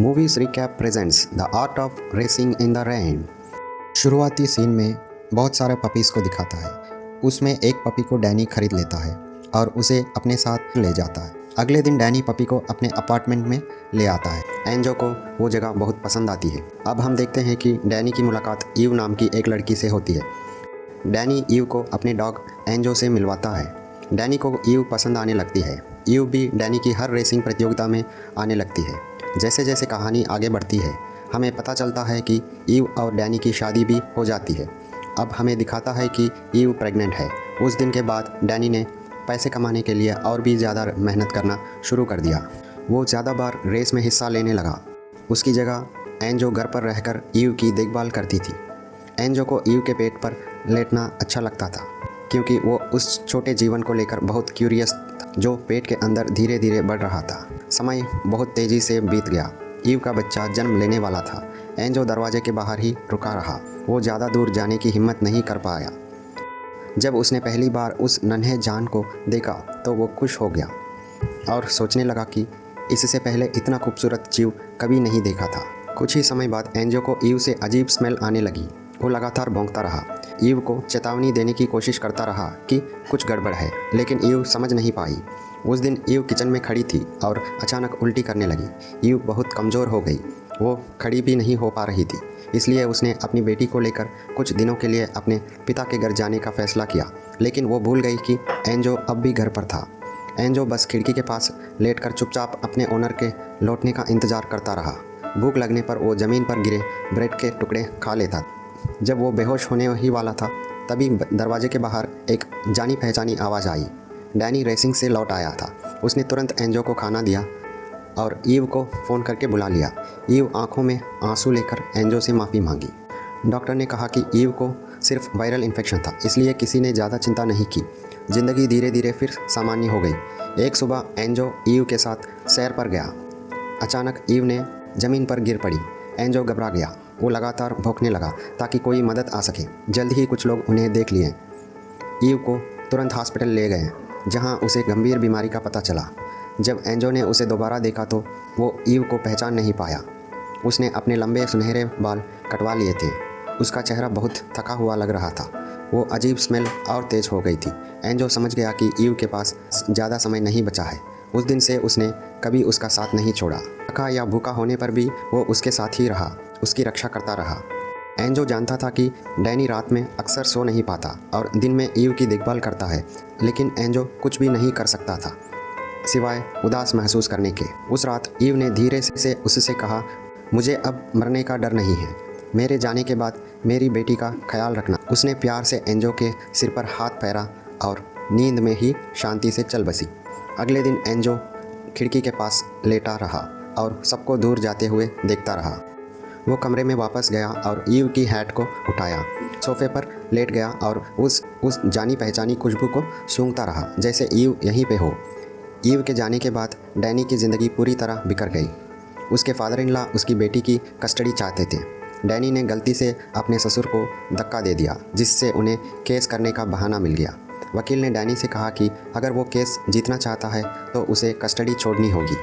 Movies recap presents the art of racing in the rain. शुरुआती scene में बहुत सारे पपीज़ को दिखाता है। उसमें एक पपी को डैनी खरीद लेता है और उसे अपने साथ ले जाता है। अगले दिन डैनी पपी को अपने अपार्टमेंट में ले आता है। एंजो को वो जगह बहुत पसंद आती है। अब हम देखते हैं कि डैनी की मुलाकात ईव नाम की एक लड़की से होती है। डैनी ईव को अपने डॉग एंजो से मिलवाता है। डैनी को ईव पसंद आने लगती है। ईव भी डैनी की हर रेसिंग प्रतियोगिता में आने लगती है। जैसे जैसे कहानी आगे बढ़ती है हमें पता चलता है कि ईव और डैनी की शादी भी हो जाती है। अब हमें दिखाता है कि ईव प्रेग्नेंट है। उस दिन के बाद डैनी ने पैसे कमाने के लिए और भी ज़्यादा मेहनत करना शुरू कर दिया। वो ज़्यादा बार रेस में हिस्सा लेने लगा। उसकी जगह एंजो घर पर रहकर ईव की देखभाल करती थी। एंजो को ईव के पेट पर लेटना अच्छा लगता था क्योंकि वो उस छोटे जीवन को लेकर बहुत क्यूरियस जो पेट के अंदर धीरे धीरे बढ़ रहा था। समय बहुत तेज़ी से बीत गया। ईव का बच्चा जन्म लेने वाला था। एंजो दरवाजे के बाहर ही रुका रहा। वो ज़्यादा दूर जाने की हिम्मत नहीं कर पाया। जब उसने पहली बार उस नन्हे जान को देखा तो वो खुश हो गया और सोचने लगा कि इससे पहले इतना खूबसूरत जीव कभी नहीं देखा था। कुछ ही समय बाद एंजो को ईव से अजीब स्मेल आने लगी। वो लगातार भौंकता रहा। ईव को चेतावनी देने की कोशिश करता रहा कि कुछ गड़बड़ है, लेकिन ईव समझ नहीं पाई। उस दिन ईव किचन में खड़ी थी और अचानक उल्टी करने लगी। ईव बहुत कमज़ोर हो गई। वो खड़ी भी नहीं हो पा रही थी। इसलिए उसने अपनी बेटी को लेकर कुछ दिनों के लिए अपने पिता के घर जाने का फैसला किया, लेकिन वो भूल गई कि एंजो अब भी घर पर था। एंजो बस खिड़की के पास लेटकर चुपचाप अपने ओनर के लौटने का इंतज़ार करता रहा। भूख लगने पर वो ज़मीन पर गिरे ब्रेड के टुकड़े खा लेता। जब वो बेहोश होने ही वाला था तभी दरवाजे के बाहर एक जानी पहचानी आवाज़ आई। डैनी रेसिंग से लौट आया था। उसने तुरंत एंजो को खाना दिया और ईव को फ़ोन करके बुला लिया। ईव आंखों में आंसू लेकर एंजो से माफ़ी मांगी। डॉक्टर ने कहा कि ईव को सिर्फ वायरल इन्फेक्शन था, इसलिए किसी ने ज़्यादा चिंता नहीं की। ज़िंदगी धीरे धीरे फिर सामान्य हो गई। एक सुबह एंजो ईव के साथ सैर पर गया। अचानक ईव ने ज़मीन पर गिर पड़ी। एंजो घबरा गया। वो लगातार भौंकने लगा ताकि कोई मदद आ सके। जल्द ही कुछ लोग उन्हें देख लिए। ईव को तुरंत हॉस्पिटल ले गए जहां उसे गंभीर बीमारी का पता चला। जब एंजो ने उसे दोबारा देखा तो वो ईव को पहचान नहीं पाया। उसने अपने लंबे सुनहरे बाल कटवा लिए थे। उसका चेहरा बहुत थका हुआ लग रहा था। वो अजीब स्मेल और तेज़ हो गई थी। एंजो समझ गया कि ईव के पास ज़्यादा समय नहीं बचा है। उस दिन से उसने कभी उसका साथ नहीं छोड़ा। थका या भूखा होने पर भी वो उसके साथ ही रहा, उसकी रक्षा करता रहा। एंजो जानता था कि डैनी रात में अक्सर सो नहीं पाता और दिन में ईव की देखभाल करता है, लेकिन एंजो कुछ भी नहीं कर सकता था सिवाय उदास महसूस करने के। उस रात ईव ने धीरे से उससे कहा, मुझे अब मरने का डर नहीं है। मेरे जाने के बाद मेरी बेटी का ख्याल रखना। उसने प्यार से एंजो के सिर पर हाथ फेरा और नींद में ही शांति से चल बसी। अगले दिन एंजो खिड़की के पास लेटा रहा और सबको दूर जाते हुए देखता रहा। वो कमरे में वापस गया और ईव की हैट को उठाया, सोफे पर लेट गया और उस जानी पहचानी खुशबू को सूंघता रहा जैसे ईव यहीं पे हो। ईव के जाने के बाद डैनी की ज़िंदगी पूरी तरह बिखर गई। उसके फादर इन लॉ उसकी बेटी की कस्टडी चाहते थे। डैनी ने गलती से अपने ससुर को धक्का दे दिया, जिससे उन्हें केस करने का बहाना मिल गया। वकील ने डैनी से कहा कि अगर वो केस जीतना चाहता है तो उसे कस्टडी छोड़नी होगी।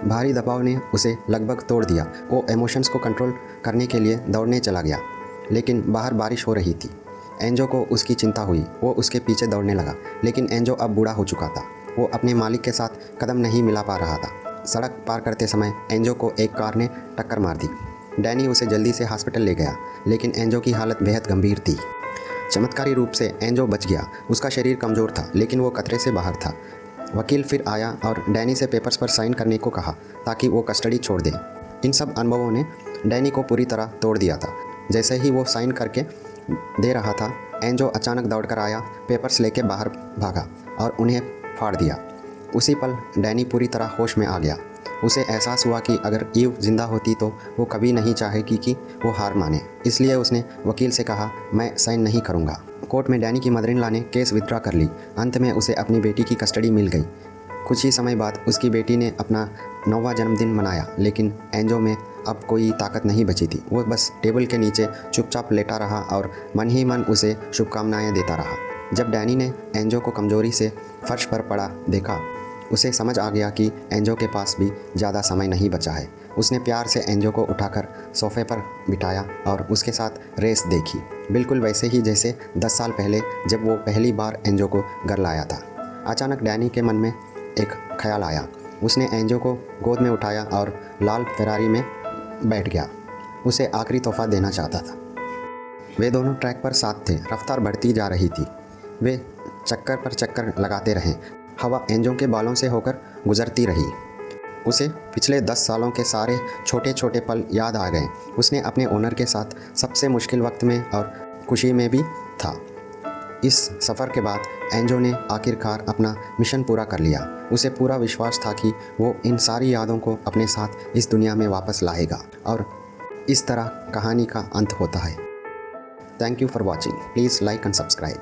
भारी दबाव ने उसे लगभग तोड़ दिया। वो इमोशंस को कंट्रोल करने के लिए दौड़ने चला गया, लेकिन बाहर बारिश हो रही थी। एंजो को उसकी चिंता हुई। वो उसके पीछे दौड़ने लगा, लेकिन एंजो अब बूढ़ा हो चुका था। वो अपने मालिक के साथ कदम नहीं मिला पा रहा था। सड़क पार करते समय एंजो को एक कार ने टक्कर मार दी। डैनी उसे जल्दी से हॉस्पिटल ले गया, लेकिन एंजो की हालत बेहद गंभीर थी। चमत्कारी रूप से एंजो बच गया। उसका शरीर कमज़ोर था, लेकिन वो खतरे से बाहर था। वकील फिर आया और डैनी से पेपर्स पर साइन करने को कहा ताकि वो कस्टडी छोड़ दे। इन सब अनुभवों ने डैनी को पूरी तरह तोड़ दिया था। जैसे ही वो साइन करके दे रहा था, एंजो अचानक दौड़कर आया, पेपर्स लेके बाहर भागा और उन्हें फाड़ दिया। उसी पल डैनी पूरी तरह होश में आ गया। उसे एहसास हुआ कि अगर ईव जिंदा होती तो वो कभी नहीं चाहेगी कि वो हार माने। इसलिए उसने वकील से कहा, मैं साइन नहीं करूँगा। कोर्ट में डैनी की मदर इन लॉ ने केस विथड्रॉ कर ली। अंत में उसे अपनी बेटी की कस्टडी मिल गई। कुछ ही समय बाद उसकी बेटी ने अपना 9वां जन्मदिन मनाया, लेकिन एंजो में अब कोई ताकत नहीं बची थी। वो बस टेबल के नीचे चुपचाप लेटा रहा और मन ही मन उसे शुभकामनाएं देता रहा। जब डैनी ने एंजो को कमजोरी से फर्श पर पड़ा देखा, उसे समझ आ गया कि एंजो के पास भी ज़्यादा समय नहीं बचा है। उसने प्यार से एंजो को उठाकर सोफे पर बिठाया और उसके साथ रेस देखी, बिल्कुल वैसे ही जैसे 10 साल पहले जब वो पहली बार एंजो को घर लाया था। अचानक डैनी के मन में एक ख्याल आया। उसने एंजो को गोद में उठाया और लाल फेरारी में बैठ गया। उसे आखिरी तोहफा देना चाहता था। वे दोनों ट्रैक पर साथ थे। रफ्तार बढ़ती जा रही थी। वे चक्कर पर चक्कर लगाते रहे। हवा एंजो के बालों से होकर गुजरती रही। उसे पिछले 10 सालों के सारे छोटे छोटे पल याद आ गए। उसने अपने ओनर के साथ सबसे मुश्किल वक्त में और खुशी में भी था। इस सफ़र के बाद एंजो ने आखिरकार अपना मिशन पूरा कर लिया। उसे पूरा विश्वास था कि वो इन सारी यादों को अपने साथ इस दुनिया में वापस लाएगा और इस तरह कहानी का अंत होता है। Thank you for watching. Please like and subscribe.